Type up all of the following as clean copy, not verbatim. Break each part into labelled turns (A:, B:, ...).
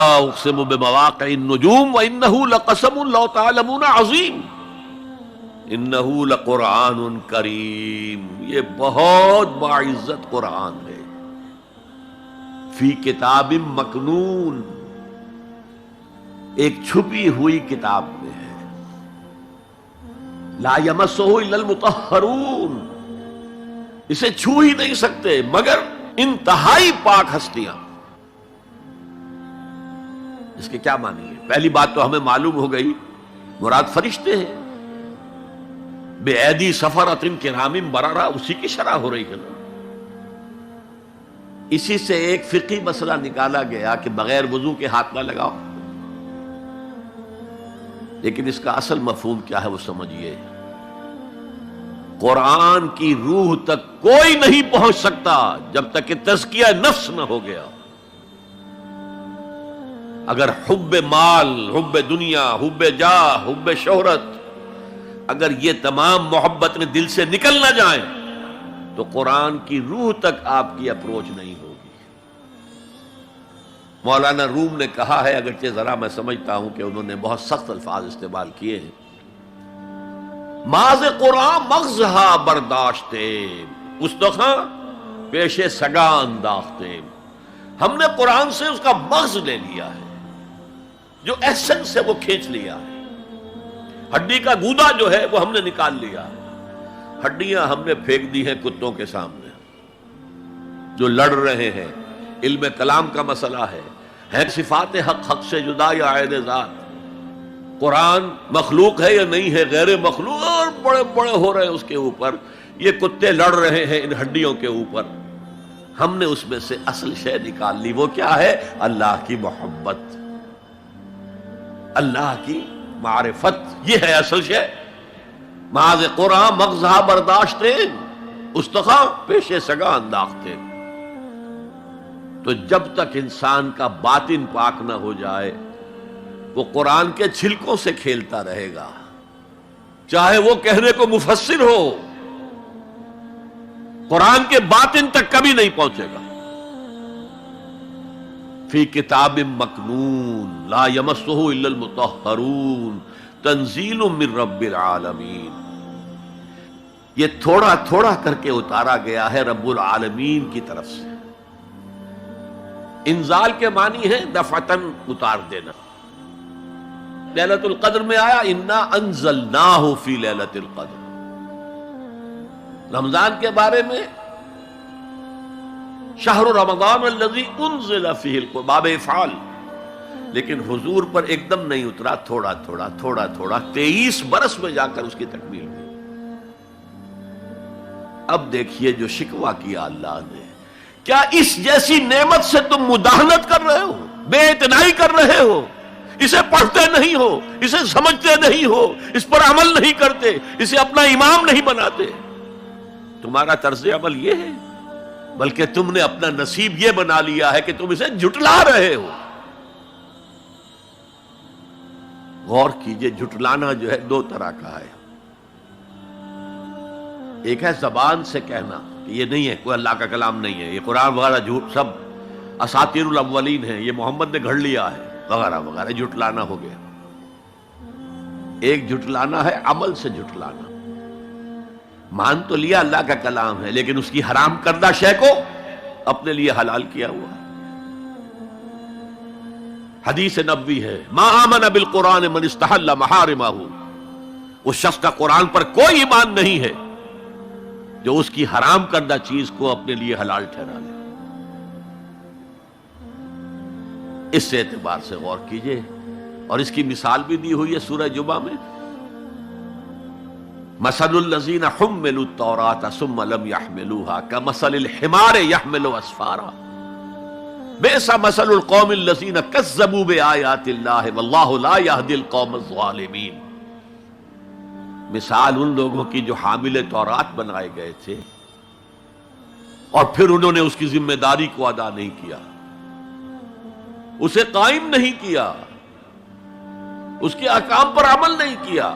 A: اقسم بمواقع النجوم وانه لقسم لو تعلمون عظیم انه لقرآن کریم، یہ بہت باعزت قرآن ہے، فی کتاب مکنون، ایک چھپی ہوئی کتاب میں ہے، لا یمسہ الا المطہرون، اسے چھو ہی نہیں سکتے مگر انتہائی پاک ہستیاں۔ اس کے کیا معنی ہے؟ پہلی بات تو ہمیں معلوم ہو گئی، مراد فرشتے ہیں، بے ایدی سفرۃ کرام بررہ، اسی کی شرح ہو رہی ہے نا۔ اسی سے ایک فقہی مسئلہ نکالا گیا کہ بغیر وضو کے ہاتھ نہ لگاؤ، لیکن اس کا اصل مفہوم کیا ہے وہ سمجھیے۔ قرآن کی روح تک کوئی نہیں پہنچ سکتا جب تک کہ تزکیہ نفس نہ ہو گیا۔ اگر حب مال، حب دنیا، حب جاہ، حب شہرت، اگر یہ تمام محبت میں دل سے نکل نہ جائیں تو قرآن کی روح تک آپ کی اپروچ نہیں ہوگی۔ مولانا روم نے کہا ہے، اگرچہ ذرا میں سمجھتا ہوں کہ انہوں نے بہت سخت الفاظ استعمال کیے ہیں، ماز قرآن مغزہا برداشتے استخاں پیش سگا انداختے، ہم نے قرآن سے اس کا مغز لے لیا ہے، جو ایسنس ہے وہ کھینچ لیا ہے، ہڈی کا گودا جو ہے وہ ہم نے نکال لیا ہے، ہڈیاں ہم نے پھینک دی ہیں کتوں کے سامنے جو لڑ رہے ہیں۔ علم کلام کا مسئلہ ہے صفات حق سے جدا یا عین ذات، قرآن مخلوق ہے یا نہیں ہے، غیر مخلوق، اور بڑے بڑے ہو رہے ہیں اس کے اوپر، یہ کتے لڑ رہے ہیں ان ہڈیوں کے اوپر۔ ہم نے اس میں سے اصل شے نکال لی، وہ کیا ہے؟ اللہ کی محبت، اللہ کی معرفت، یہ ہے اصل شے۔ ماذ قرآن مغزہ برداشتے استخاں پیش سگا انداختے۔ تو جب تک انسان کا باطن پاک نہ ہو جائے وہ قرآن کے چھلکوں سے کھیلتا رہے گا، چاہے وہ کہنے کو مفسر ہو، قرآن کے باطن تک کبھی نہیں پہنچے گا۔ فی کتاب مکنون لا یمسہ الا المطہرون تنزیل من رب العالمین، یہ تھوڑا تھوڑا کر کے اتارا گیا ہے رب العالمین کی طرف سے۔ انزال کے معنی ہے دفعتاً اتار دینا۔ لیلۃ القدر میں آیا انا انزلناہ فی لیلۃ القدر، رمضان کے بارے میں شہر رمضان الذی انزل فیہ القرآن، باب افعال، لیکن حضور پر ایک دم نہیں اترا، تھوڑا تھوڑا تھوڑا تھوڑا 23 برس میں جا کر اس کی تکمیل ہوئی۔ اب دیکھیے جو شکوہ کیا اللہ نے، کیا اس جیسی نعمت سے تم مداہنت کر رہے ہو، بے اعتنائی کر رہے ہو، اسے پڑھتے نہیں ہو، اسے سمجھتے نہیں ہو، اس پر عمل نہیں کرتے، اسے اپنا امام نہیں بناتے؟ تمہارا طرز عمل یہ ہے، بلکہ تم نے اپنا نصیب یہ بنا لیا ہے کہ تم اسے جھٹلا رہے ہو۔ غور کیجئے، جھٹلانا جو ہے دو طرح کا ہے، ایک ہے زبان سے کہنا کہ یہ نہیں ہے، کوئی اللہ کا کلام نہیں ہے، یہ قرآن وغیرہ جھوٹ، سب اساطیر الاولین ہیں، یہ محمد نے گھڑ لیا ہے وغیرہ وغیرہ، جھٹلانا ہو گیا۔ ایک جھٹلانا ہے عمل سے جھٹلانا، مان تو لیا اللہ کا کلام ہے لیکن اس کی حرام کردہ شے کو اپنے لیے حلال کیا ہوا ہے۔ حدیث نبوی ہے ما آمن بالقرآن من استحل محارمہ، اس شخص کا قرآن پر کوئی ایمان نہیں ہے جو اس کی حرام کردہ چیز کو اپنے لیے حلال ٹھہرا لے۔ اس سے اعتبار سے غور کیجئے، اور اس کی مثال بھی دی ہوئی ہے سورہ جمعہ میں، مثل الذین حملوا التوراۃ ثم لم يحملوها كمثل الحمار يحمل اسفارا بئس مثل القوم الذین کذبوا بآیات اللہ واللہ لا يهدی القوم الظالمین۔ مثال ان لوگوں کی جو حامل تورات بنائے گئے تھے اور پھر انہوں نے اس کی ذمہ داری کو ادا نہیں کیا، اسے قائم نہیں کیا، اس کے احکام پر عمل نہیں کیا۔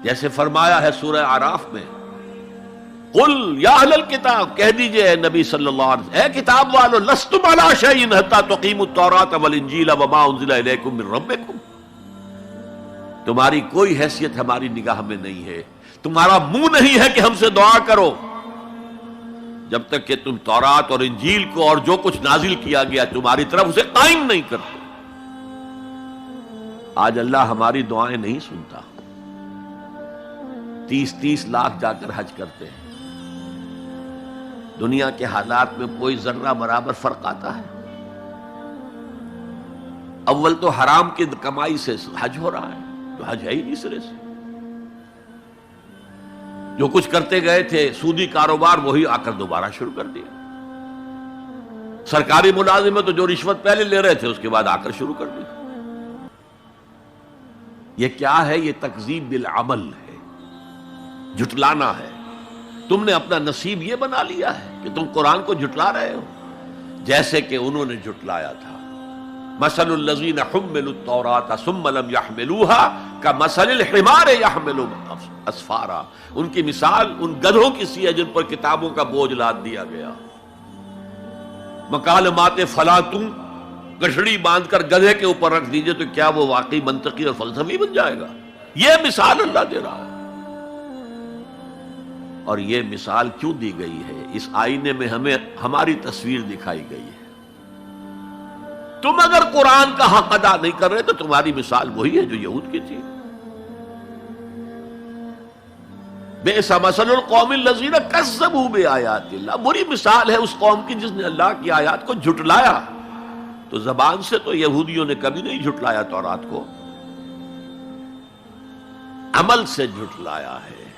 A: جیسے فرمایا ہے سورہ اعراف میں قل یا اہل الکتاب، کہہ دیجئے اے نبی صلی اللہ علیہ وسلم، اے کتاب والو، لستم علی شیء حتی تقیموا التوراۃ والانجیل وما انزل الیکم من ربکم، تمہاری کوئی حیثیت ہماری نگاہ میں نہیں ہے، تمہارا منہ نہیں ہے کہ ہم سے دعا کرو جب تک کہ تم تورات اور انجیل کو اور جو کچھ نازل کیا گیا تمہاری طرف اسے قائم نہیں کرتے۔ آج اللہ ہماری دعائیں نہیں سنتا، 30 لاکھ جا کر حج کرتے ہیں، دنیا کے حالات میں کوئی ذرہ برابر فرق آتا ہے؟ اول تو حرام کی کمائی سے حج ہو رہا ہے، تو حج ہے ہی نہیں سرے سے، جو کچھ کرتے گئے تھے سودی کاروبار وہی آ کر دوبارہ شروع کر دیا، سرکاری ملازم ہے تو جو رشوت پہلے لے رہے تھے اس کے بعد آ کر شروع کر دی۔ یہ کیا ہے؟ یہ تکذیب بالعمل ہے، جھٹلانا ہے۔ تم نے اپنا نصیب یہ بنا لیا ہے کہ تم قرآن کو جھٹلا رہے ہو، جیسے کہ انہوں نے جھٹلایا تھا۔ مثل الذین حملوا التوراۃ ثم لم يحملوها كمثل الحمار يحمل اسفارا، ان کی مثال ان گدھوں کی سی ہے جن پر کتابوں کا بوجھ لاد دیا گیا۔ مکالمات فلاطوں، گٹھڑی باندھ کر گدھے کے اوپر رکھ دیجئے تو کیا وہ واقعی منطقی اور فلسفی بن جائے گا؟ یہ مثال اللہ دے رہا ہے۔ اور یہ مثال کیوں دی گئی ہے؟ اس آئینے میں ہمیں ہماری تصویر دکھائی گئی ہے۔ تم اگر قرآن کا حق ادا نہیں کر رہے تو تمہاری مثال وہی ہے جو یہود کی تھی۔ بئس مثل القوم الذین کذبوا بآیات اللہ، بری مثال ہے اس قوم کی جس نے اللہ کی آیات کو جھٹلایا۔ تو زبان سے تو یہودیوں نے کبھی نہیں جھٹلایا تورات کو، عمل سے جھٹلایا ہے۔